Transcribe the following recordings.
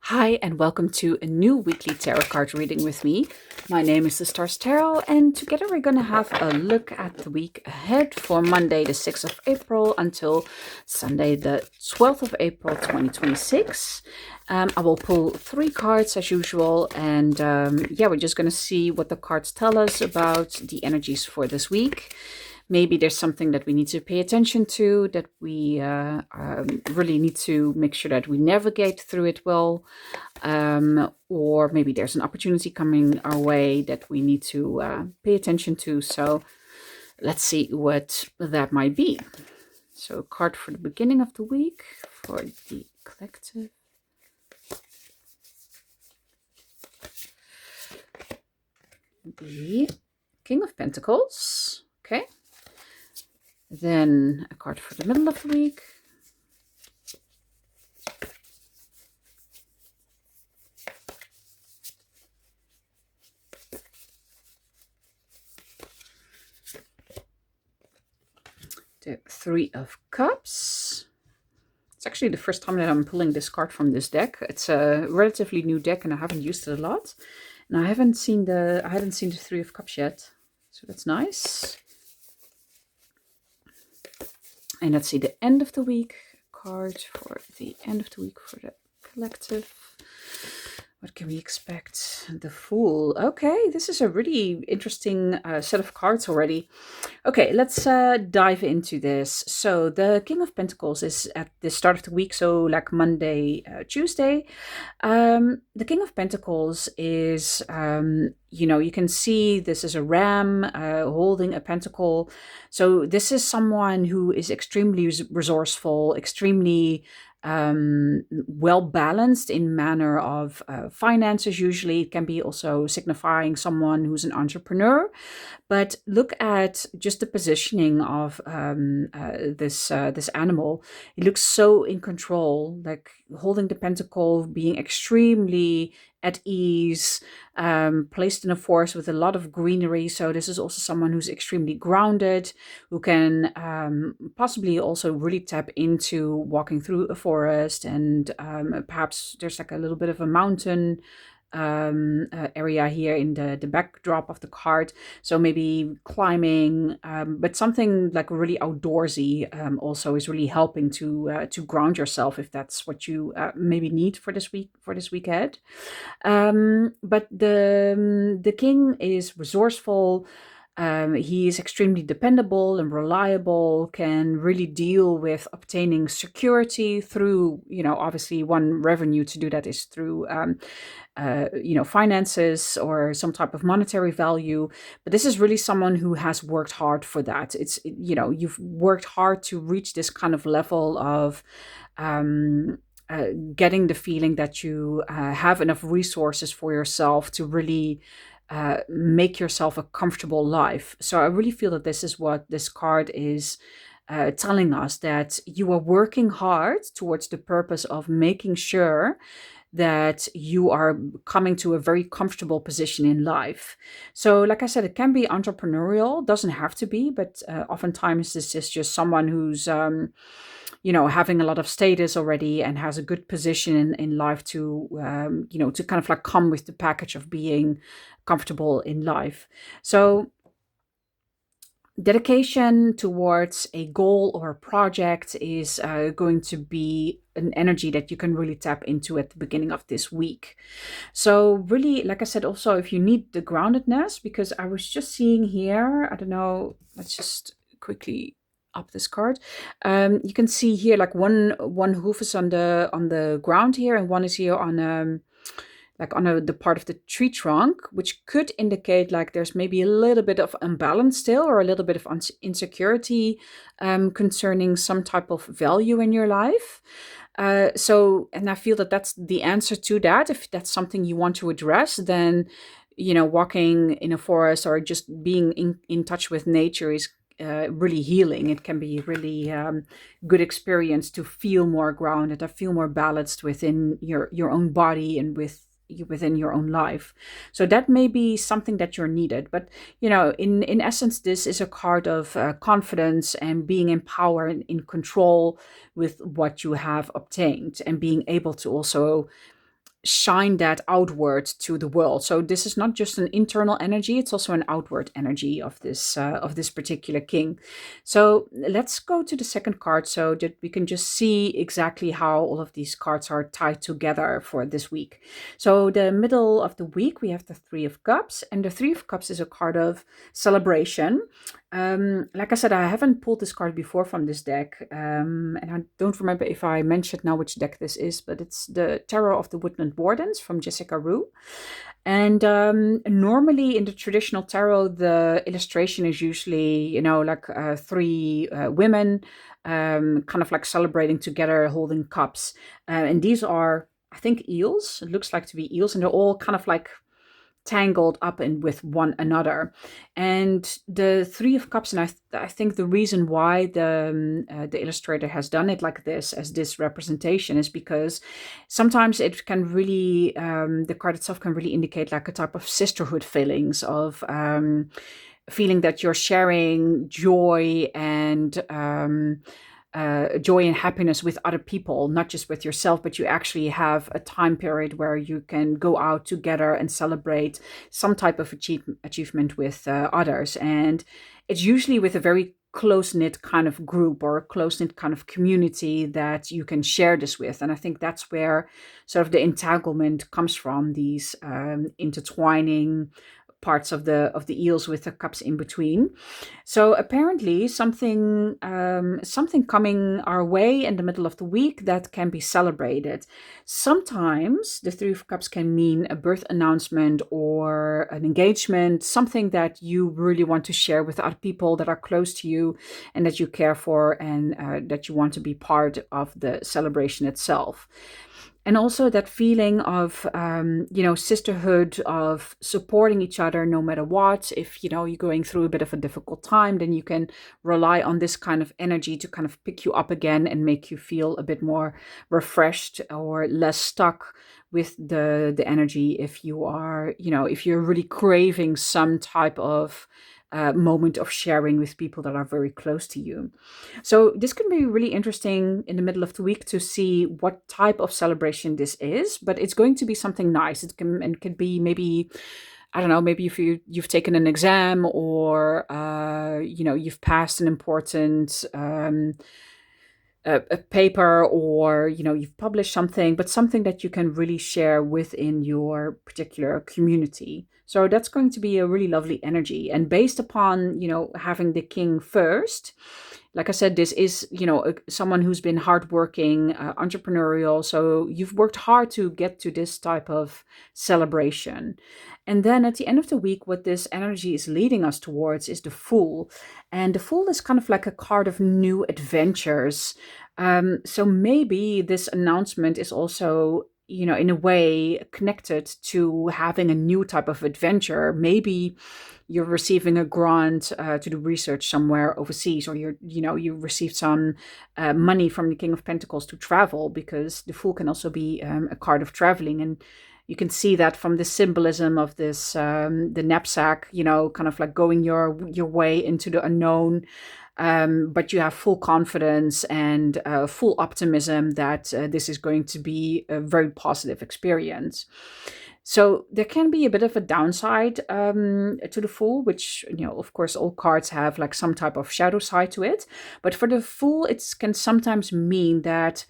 Hi, and welcome to a new weekly tarot card reading with me. My name is the Stars Tarot, and together we're going to have a look at the week ahead for Monday, the 6th of April, until Sunday, the 12th of April, 2026. I will pull three cards as usual, and we're just going to see what the cards tell us about the energies for this week. Maybe there's something that we need to pay attention to, that we really need to make sure that we navigate through it well. Or maybe there's an opportunity coming our way that we need to pay attention to. So let's see what that might be. So a card for the beginning of the week for the collective. The King of Pentacles. Okay. Then a card for the middle of the week. The Three of Cups. It's actually the first time that I'm pulling this card from this deck. It's a relatively new deck and I haven't used it a lot. And I haven't seen the Three of Cups yet. So that's nice. And let's see the end of the week card for the end of the week for the collective. What can we expect? The Fool. Okay, this is a really interesting set of cards already. Okay, let's dive into this. So the King of Pentacles is at the start of the week, so like Monday, Tuesday. The King of Pentacles is, you can see this is a ram holding a pentacle. So this is someone who is extremely resourceful, extremely well balanced in manner of finances. Usually it can be also signifying someone who's an entrepreneur, but look at just the positioning of this animal. It looks so in control, like holding the pentacle, being extremely at ease, placed in a forest with a lot of greenery. So this is also someone who's extremely grounded, who can possibly also really tap into walking through a forest, and perhaps there's like a little bit of a mountain area here in the backdrop of the card. So maybe climbing, but something like really outdoorsy also is really helping to ground yourself if that's what you maybe need for this week ahead. But the king is resourceful. He is extremely dependable and reliable, can really deal with obtaining security through, obviously one revenue to do that is through, finances or some type of monetary value. But this is really someone who has worked hard for that. You've worked hard to reach this kind of level of getting the feeling that you have enough resources for yourself to really make yourself a comfortable life. So I really feel that this is what this card is telling us, that you are working hard towards the purpose of making sure that you are coming to a very comfortable position in life. So like I said, it can be entrepreneurial, doesn't have to be, but oftentimes this is just someone who's having a lot of status already and has a good position in life to to kind of like come with the package of being comfortable in life. So dedication towards a goal or a project is going to be an energy that you can really tap into at the beginning of this week. So really, like I said, also if you need the groundedness, because I was just seeing here, I don't know, let's just quickly up this card. You can see here like one hoof is on the ground here, and one is here on the part of the tree trunk, which could indicate like there's maybe a little bit of imbalance still, or a little bit of insecurity concerning some type of value in your life. And I feel that that's the answer to that. If that's something you want to address, then walking in a forest or just being in touch with nature is really healing. It can be really good experience to feel more grounded, to feel more balanced within your own body and within your own life. So that may be something that you're needed. But in essence, this is a card of confidence and being in power and in control with what you have obtained, and being able to also shine that outward to the world. So this is not just an internal energy, it's also an outward energy of this particular king. So let's go to the second card so that we can just see exactly how all of these cards are tied together for this week. So the middle of the week we have the Three of Cups, and the Three of Cups is a card of celebration. Like I said, I haven't pulled this card before from this deck, and I don't remember if I mentioned now which deck this is, but it's the Tarot of the Woodland Wardens from Jessica Rue. And normally in the traditional tarot, the illustration is usually, like three women kind of like celebrating together, holding cups. And these are, I think, eels. It looks like to be eels, and they're all kind of like tangled up in with one another. And the Three of Cups, and I think the reason why the illustrator has done it like this, as this representation, is because sometimes it can really, the card itself can really indicate like a type of sisterhood feelings of feeling that you're sharing joy and happiness with other people, not just with yourself, but you actually have a time period where you can go out together and celebrate some type of achievement with others. And it's usually with a very close-knit kind of group or a close-knit kind of community that you can share this with. And I think that's where sort of the entanglement comes from, these intertwining parts of the eels with the cups in between. So apparently something coming our way in the middle of the week that can be celebrated. Sometimes the Three of Cups can mean a birth announcement or an engagement, something that you really want to share with other people that are close to you and that you care for, and that you want to be part of the celebration itself. And also that feeling of, sisterhood, of supporting each other no matter what. If, you're going through a bit of a difficult time, then you can rely on this kind of energy to kind of pick you up again and make you feel a bit more refreshed or less stuck with the energy. If you are, if you're really craving some type of moment of sharing with people that are very close to you. So this can be really interesting in the middle of the week to see what type of celebration this is, but it's going to be something nice. It could be maybe, I don't know, maybe if you've taken an exam, or you've passed an important a paper, or you've published something, but something that you can really share within your particular community. So that's going to be a really lovely energy. And based upon having the king first, like I said, this is someone who's been hardworking, entrepreneurial. So you've worked hard to get to this type of celebration. And then at the end of the week, what this energy is leading us towards is the Fool. And the Fool is kind of like a card of new adventures. So maybe this announcement is also, in a way connected to having a new type of adventure. Maybe you're receiving a grant to do research somewhere overseas, or you received some money from the King of Pentacles to travel, because the Fool can also be a card of traveling. And you can see that from the symbolism of this, the knapsack, kind of like going your way into the unknown. But you have full confidence and full optimism that this is going to be a very positive experience. So there can be a bit of a downside to the Fool, which, of course, all cards have like some type of shadow side to it. But for the Fool, it can sometimes mean that,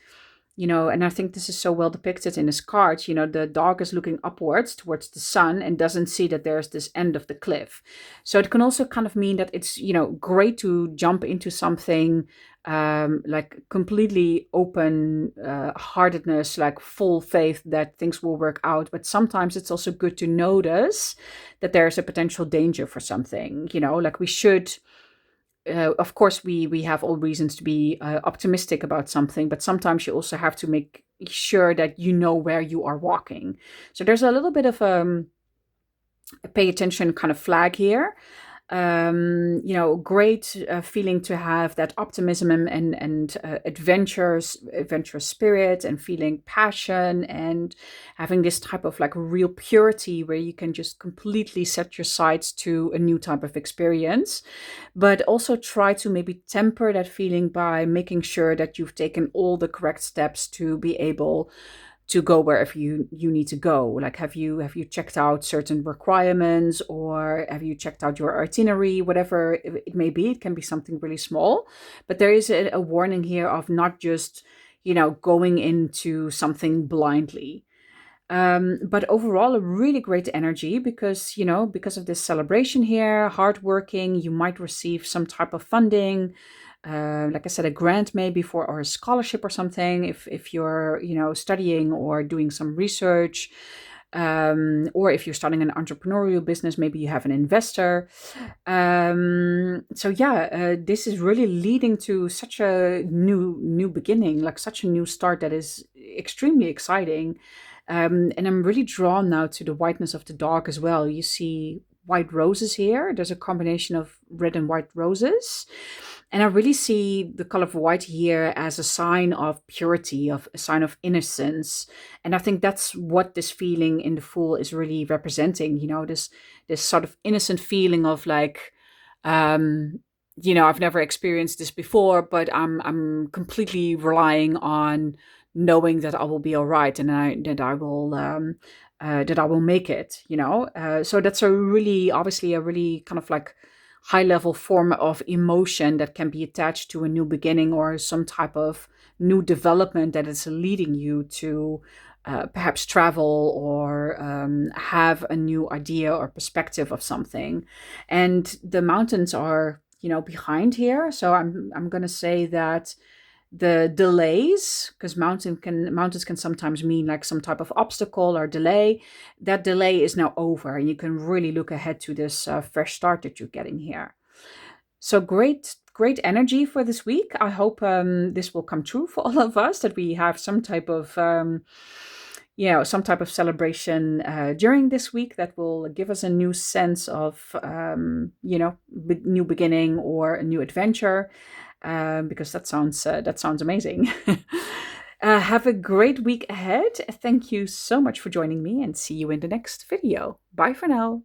and I think this is so well depicted in this card, the dog is looking upwards towards the sun and doesn't see that there's this end of the cliff. So it can also kind of mean that it's, great to jump into something like completely open heartedness, like full faith that things will work out. But sometimes it's also good to notice that there's a potential danger for something, like we should. Of course, we have all reasons to be optimistic about something, but sometimes you also have to make sure that you know where you are walking. So there's a little bit of a pay attention kind of flag here. Great feeling to have that optimism and adventurous spirit, and feeling passion, and having this type of like real purity where you can just completely set your sights to a new type of experience. But also try to maybe temper that feeling by making sure that you've taken all the correct steps to be able to go wherever you need to go. Like, have you checked out certain requirements, or have you checked out your itinerary, whatever it may be. It can be something really small, but there is a warning here of not just, going into something blindly. But overall, a really great energy because, because of this celebration here, hardworking, you might receive some type of funding. Like I said, a grant maybe for, or a scholarship or something, if you're, studying or doing some research. Or if you're starting an entrepreneurial business, maybe you have an investor. So yeah, this is really leading to such a new beginning, like such a new start that is extremely exciting. And I'm really drawn now to the whiteness of the dog as well. You see white roses here. There's a combination of red and white roses. And I really see the color of white here as a sign of purity, of a sign of innocence. And I think that's what this feeling in the Fool is really representing, this sort of innocent feeling of like, I've never experienced this before, but I'm completely relying on knowing that I will be all right, and that I will make it. So that's obviously a really kind of like high level form of emotion that can be attached to a new beginning or some type of new development that is leading you to perhaps travel or have a new idea or perspective of something. And the mountains are, behind here. So I'm going to say that the delays, because mountains can sometimes mean like some type of obstacle or delay, that delay is now over, and you can really look ahead to this fresh start that you're getting here. So great energy for this week. I hope this will come true for all of us, that we have some type of celebration during this week that will give us a new sense of new beginning or a new adventure. Because that sounds amazing. Have a great week ahead. Thank you so much for joining me, and see you in the next video. Bye for now.